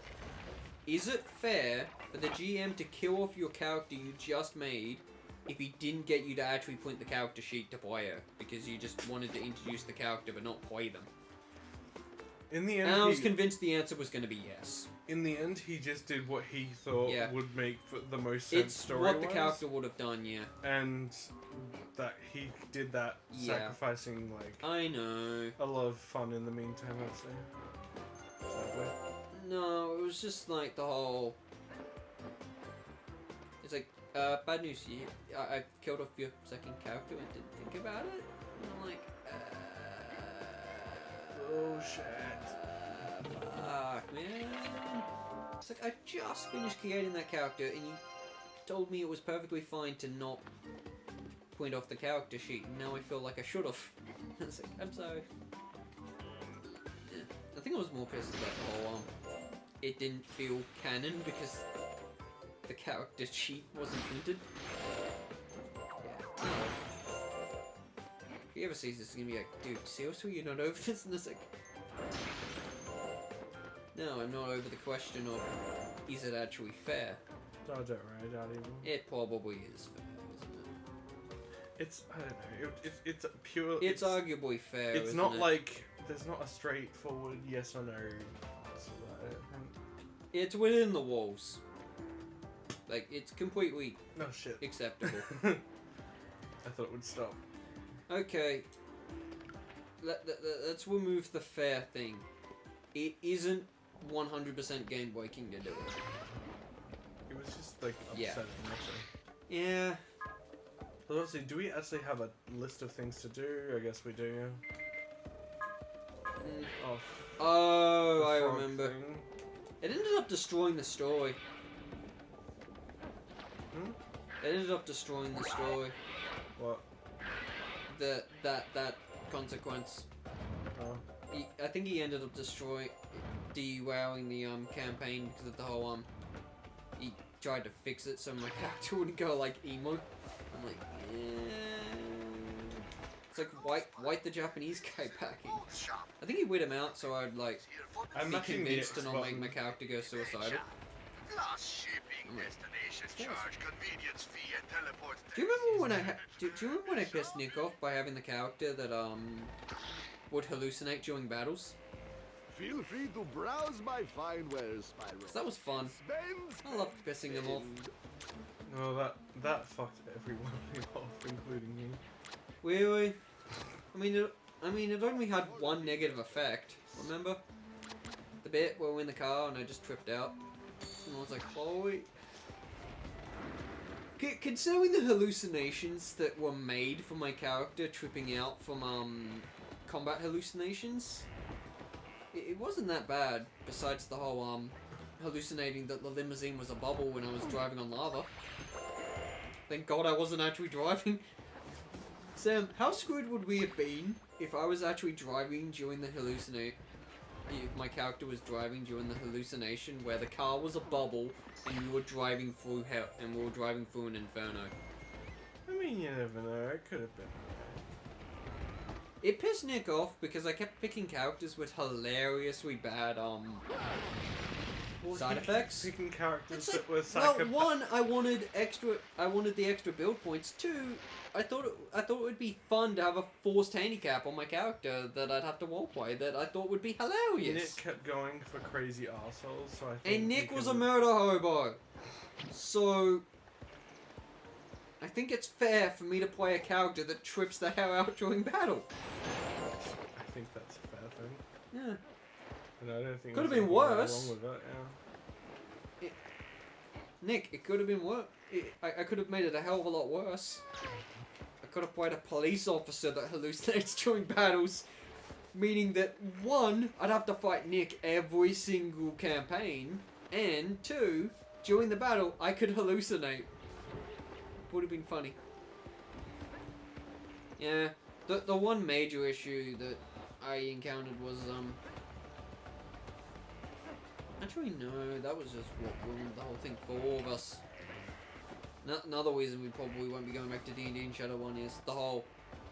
Is it fair for the GM to kill off your character you just made if he didn't get you to actually print the character sheet to play her because you just wanted to introduce the character but not play them? In the And I was end, convinced the answer was going to be yes. in the end, he just did what he thought Yeah. would make the most sense It's story-wise. what the character would have done, yeah. And that he did that, Yeah. sacrificing like I know. a lot of fun in the meantime. I'd say. Sadly. No, it was just like the whole. It's like, bad news. I killed off your second character and didn't think about it. And I'm like, Oh shit. fuck, man. It's like I just finished creating that character, and you told me it was perfectly fine to not point off the character sheet. And now I feel like I should have. It's like, I'm sorry. Yeah. I think I was more pissed about the whole it didn't feel canon because the character sheet wasn't printed. Yeah. If he ever sees this, he's gonna be like, dude, seriously, you're not over this? And it's like, no, I'm not over the question of, is it actually fair? Dodge it right out even. It probably is fair, isn't it? It's I don't know. It's pure. It's arguably fair. It's isn't not it? like there's not a straightforward yes or no answer to that. It's within the walls. Like, it's completely No shit. acceptable. I thought it would stop. Okay. Let's remove the fair thing. It isn't 100% game breaking to do it. It was just like Yeah. upsetting. Actually. Yeah. So let's see. Do we actually have a list of things to do? I guess we do. Mm. Oh, Oh, the I frog remember. thing. It ended up destroying the story. Hmm? It ended up destroying the story. What? That consequence. Oh. I think he ended up derailing the campaign because of the whole he tried to fix it so my character wouldn't go like emo. I'm like, it's like white the Japanese guy packing. I think he weird him out so I'd like I'm be not convinced to X not make button. my character go suicidal. Plus shipping, I'm like, destination yes. charge, convenience fee, and teleport. Do you remember when do you remember when I pissed Nick off by having the character that would hallucinate during battles? Feel free to browse my fine wares, Spyro. 'Cause that was fun. I loved pissing them off. No, that fucked everyone off, including me. Really? I mean, it only had one negative effect. Remember? The bit where we're in the car and I just tripped out. And I was like, holy... Considering the hallucinations that were made for my character tripping out from, combat hallucinations, it wasn't that bad, besides the whole, hallucinating that the limousine was a bubble when I was driving on lava. Thank God I wasn't actually driving. Sam, how screwed would we have been if I was actually driving during the if my character was driving during the hallucination where the car was a bubble and we were driving through hell and we were driving through an inferno? I mean, you never know. It could have been. It pissed Nick off because I kept picking characters with hilariously bad side effects. Picking characters It's like, that were well, psychopaths. one, I wanted the extra build points. Two, I thought it would be fun to have a forced handicap on my character that I'd have to roleplay that I thought would be hilarious. Nick kept going for crazy arseholes, so I think. And Nick you was can- a murder hobo. So I think it's fair for me to play a character that trips the hell out during battle. I think that's a fair thing. Yeah. And I don't think Could have there's been anything worse. wrong with it, yeah. Nick, it could have been worse. I could have made it a hell of a lot worse. I could have played a police officer that hallucinates during battles. Meaning that, one, I'd have to fight Nick every single campaign. And two, during the battle, I could hallucinate. Would have been funny. Yeah. The one major issue that I encountered was, actually, no, that was just what ruined the whole thing for all of us. Another reason we probably won't be going back to D&D and Shadow 1 is the whole,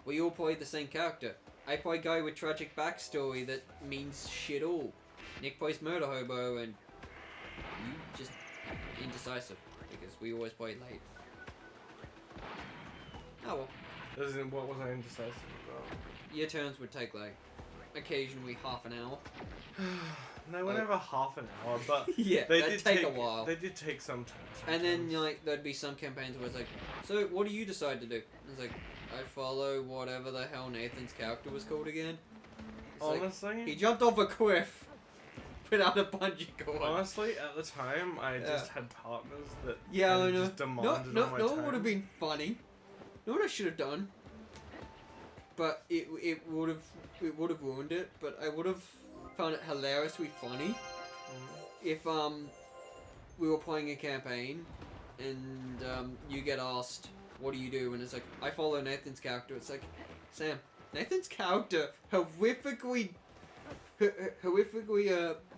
we all play the same character. I play a guy with tragic backstory that means shit all. Nick plays Murder Hobo and you just indecisive because we always play late. Oh well. What was I indecisive about? Your turns would take like, occasionally half an hour. No, whenever half an hour, but Yeah, they that'd did take a while. They did take some time. And then, sometimes. like, there'd be some campaigns where it's like, so what do you decide to do? And it's like, I follow whatever the hell Nathan's character was called again. It's like, honestly, he jumped off a cliff without a bungee cord. honestly, at the time, I just had partners that Yeah, I kinda know. just demanded No, all my it time. would have been funny. You know what I should have done? But it would have ruined it. But I would have found it hilariously funny if we were playing a campaign and you get asked, what do you do? And it's like, I follow Nathan's character. It's like, Sam, Nathan's character horrifically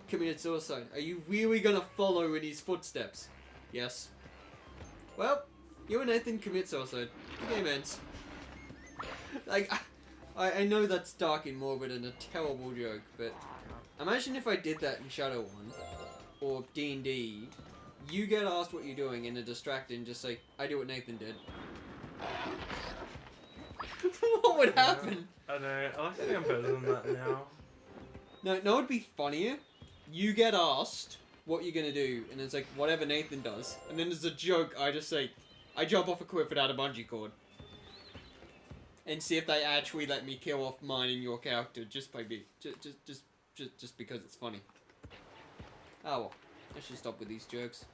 committed suicide. Are you really gonna follow in his footsteps? Yes. Well, you and Nathan commit suicide. The game ends. Like, I know that's dark and morbid and a terrible joke, but imagine if I did that in Shadow 1 or D&D. You get asked what you're doing and are distracted and just say, I do what Nathan did. What would happen? I know. I think I'm better than that now. No, it'd be funnier. You get asked what you're gonna do, and it's like, whatever Nathan does. And then as a joke, I just say, I jump off a cliff without a bungee cord. And see if they actually let me kill off mine and your character just by me. Just because it's funny. Oh well. I should stop with these jokes.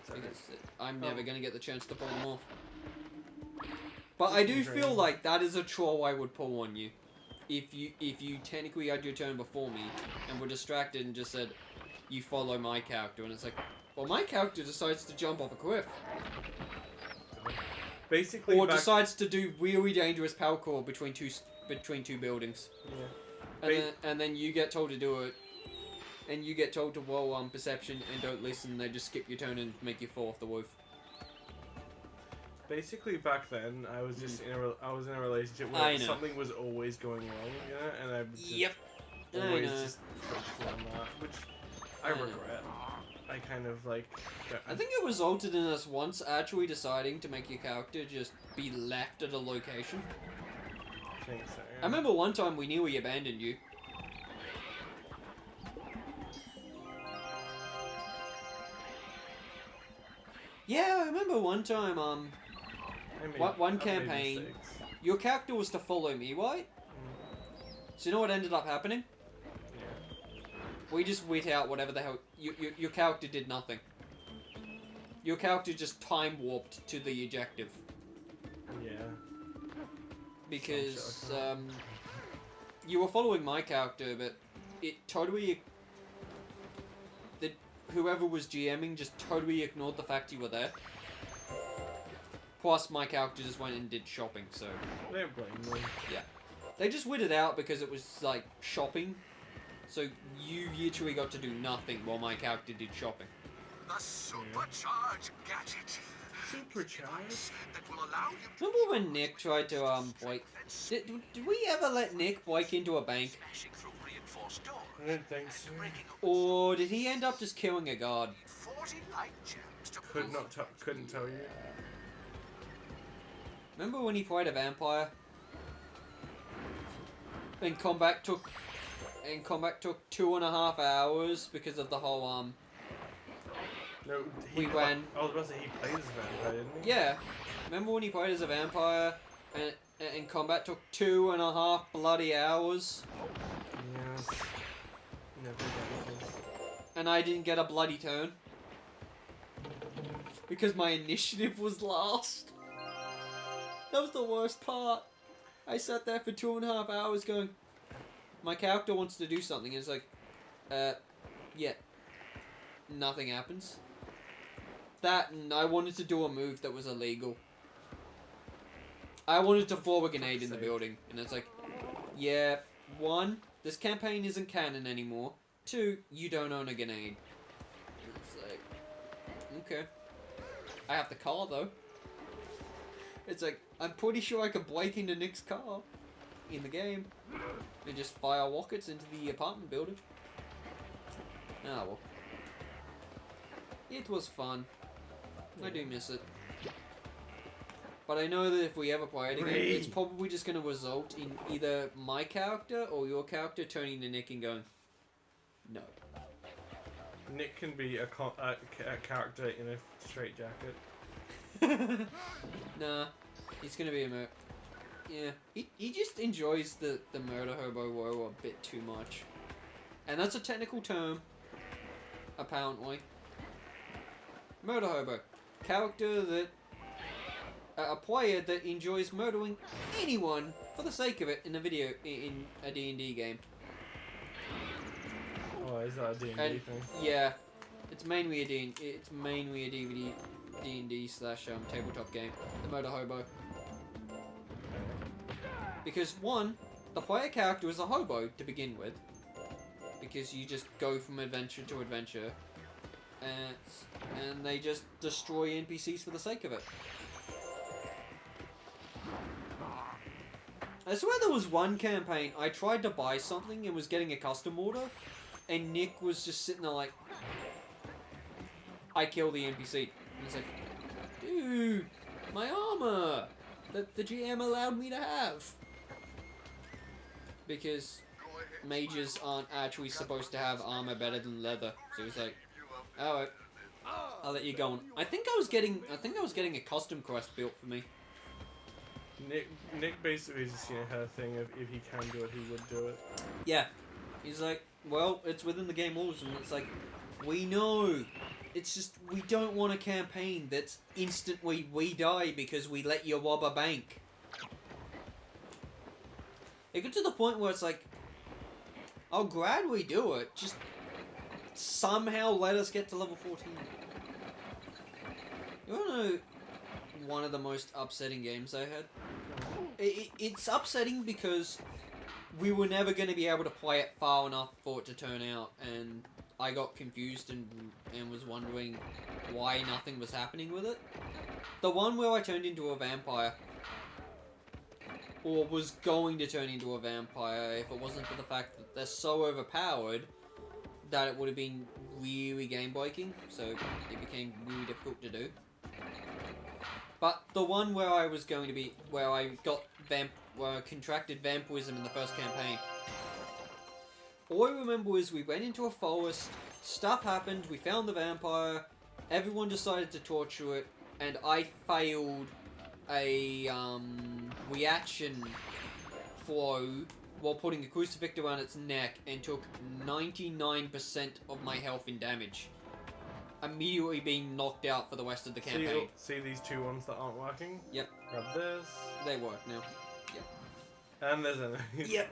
Because I'm never gonna get the chance to pull them off. But I do feel like that is a troll I would pull on you. If you technically had your turn before me and were distracted and just said, you follow my character, and it's like, well, my character decides to jump off a cliff. Basically, or decides to do really dangerous parkour between two buildings. Yeah. And then you get told to do it, and you get told to roll perception and don't listen. They just skip your turn and make you fall off the roof. Basically, back then, I was just in a relationship where something was always going wrong, you know, and I was just always just focusing on that, which I regret. I kind of like. I think it resulted in us once actually deciding to make your character just be left at a location. I think so. Yeah. I remember one time we nearly abandoned you. Yeah, I remember one time, one campaign, your character was to follow me, right? So you know what ended up happening? Yeah. We just went out whatever the hell, your character did nothing. Your character just time warped to the objective. Yeah. Because, you were following my character, but it totally... Whoever was GMing just totally ignored the fact you were there. Plus, my character just went and did shopping, so... I don't blame them. Yeah. They just waited out because it was, like, shopping. So, you literally got to do nothing while my character did shopping. The supercharged gadget. Supercharged? That will allow you to... Remember when Nick tried to, break... Did we ever let Nick break into a bank? I don't think so. Or did he end up just killing a guard? Couldn't tell you. Remember when he played a vampire? And combat took 2.5 hours because of the whole No, I was about to say he plays as a vampire, didn't he? Yeah. Remember when he played as a vampire and combat took 2.5 bloody hours? Yes. Never done this. And I didn't get a bloody turn. Because my initiative was last. That was the worst part. I sat there for 2.5 hours going, my character wants to do something, and it's like, yeah. Nothing happens. That, and I wanted to do a move that was illegal. I wanted to throw a grenade in the building, and it's like, yeah, 1, this campaign isn't canon anymore. 2, you don't own a grenade. It's like, okay. I have the car, though. It's like, I'm pretty sure I could break into Nick's car in the game and just fire rockets into the apartment building. Ah, well. It was fun. I do miss it. But I know that if we ever play it again, it's probably just going to result in either my character or your character turning to Nick and going, no. Nick can be a character in a straitjacket. Nah, he's going to be a yeah, he just enjoys the murder hobo role a bit too much. And that's a technical term, apparently. Murder hobo. Character that... a player that enjoys murdering anyone for the sake of it in a in a D&D game. Oh, is that a D&D thing? Yeah. It's mainly a DVD D&D / tabletop game. The Murder Hobo. Because 1, the player character is a hobo to begin with. Because you just go from adventure to adventure. And they just destroy NPCs for the sake of it. I swear there was one campaign, I tried to buy something and was getting a custom order, and Nick was just sitting there like, I killed the NPC. And he's like, dude, my armor that the GM allowed me to have. Because mages aren't actually supposed to have armor better than leather. So he's like, alright, I'll let you go on. I think I was getting a custom quest built for me. Nick basically just had a thing of if he can do it, he would do it. Yeah. He's like, well, it's within the game rules, and it's like, we know. It's just, we don't want a campaign that's instantly we die because we let you rob a bank. It got to the point where it's like, I'll gladly do it, just somehow let us get to level 14. You wanna know one of the most upsetting games I had? It's upsetting because we were never going to be able to play it far enough for it to turn out, and I got confused and was wondering why nothing was happening with it. The one where I turned into a vampire, or was going to turn into a vampire if it wasn't for the fact that they're so overpowered that it would have been really game breaking, so it became really difficult to do. But the one where I was going to be, where I got where I contracted vampirism in the first campaign. All I remember is we went into a forest, stuff happened, we found the vampire, everyone decided to torture it, and I failed a reaction flow while putting a crucifix around its neck and took 99% of my health in damage. Immediately being knocked out for the rest of the campaign. See these two ones that aren't working? Yep. Grab this. They work now. Yep. And there's enemies. Yep.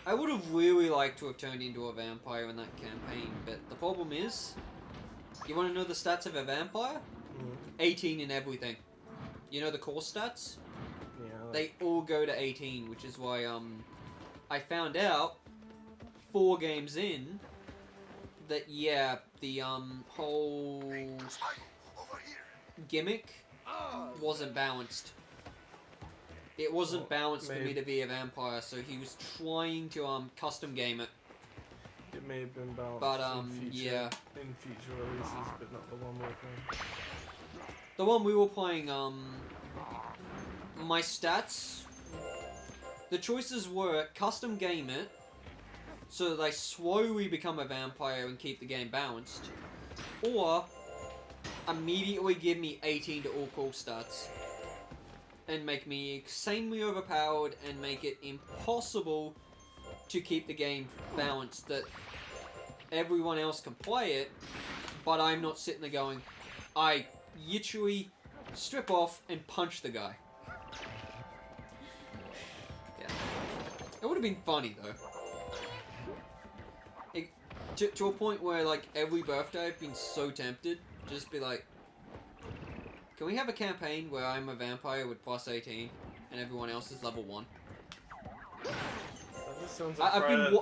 I would have really liked to have turned into a vampire in that campaign, but the problem is, you want to know the stats of a vampire? 18 in everything. You know the core stats? Yeah. They all go to 18, which is why I found out 4 games in that yeah, the whole gimmick wasn't balanced. It wasn't balanced for me to be a vampire, so he was trying to custom game it. It may have been balanced But in future, yeah. in future releases, but not the one we're playing. The one we were playing, my stats, the choices were custom game it, so that I slowly become a vampire and keep the game balanced, or immediately give me 18 to all core stats, and make me insanely overpowered and make it impossible to keep the game balanced, that everyone else can play it, but I'm not sitting there going, I literally strip off and punch the guy. Yeah. It would have been funny though. To a point where, like, every birthday I've been so tempted to just be like, can we have a campaign where I'm a vampire with plus 18 and everyone else is level 1? That just sounds like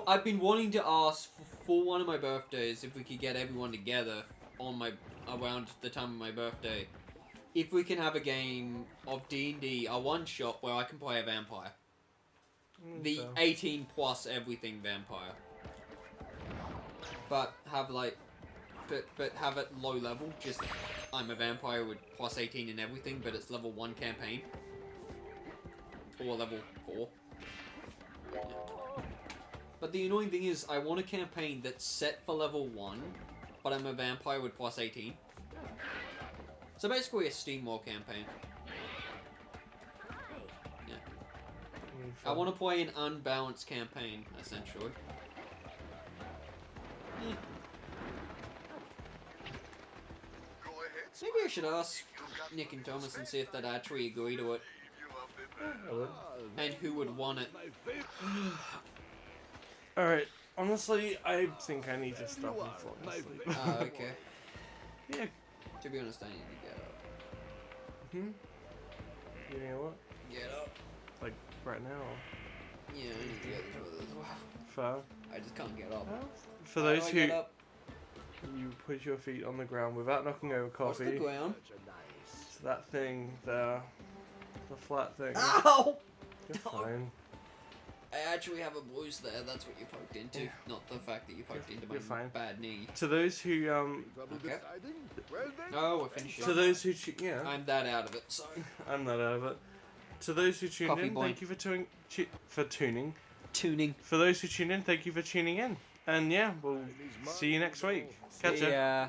I've been wanting to ask for one of my birthdays if we could get everyone together on around the time of my birthday, if we can have a game of D&D, a one-shot where I can play a vampire. The 18 plus everything vampire. But have like, but have it low level, just I'm a vampire with plus 18 and everything, but it's level 1 campaign. Or level 4. Yeah. But the annoying thing is, I want a campaign that's set for level 1, but I'm a vampire with plus 18. So basically a Steamwall campaign. Yeah. I want to play an unbalanced campaign, essentially. Yeah. Maybe I should ask Nick and Thomas and see if they'd actually agree to it. I would. And who would want it. Alright, honestly, I think I need to stop and fall asleep. Oh, okay. Yeah. To be honest, I need to get up. You know what? Get up? Like, right now? Yeah, I need to get into it as well. Fair. I just can't get up. For How do those I who... get up? You put your feet on the ground without knocking over What's the coffee. ground? It's that thing there. The flat thing. Ow! You're fine. I actually have a bruise there, that's what you poked into. Not the fact that you poked into You're my fine. bad knee. To those who, Okay. Oh, we're finishing. to those who, yeah, I'm that out of it, so. I'm not out of it. To those who tuned Coffee in, boy. thank you for tuning. tuning. For those who tune in, thank you for tuning in. And yeah, we'll see you next week. Catch See ya. ya.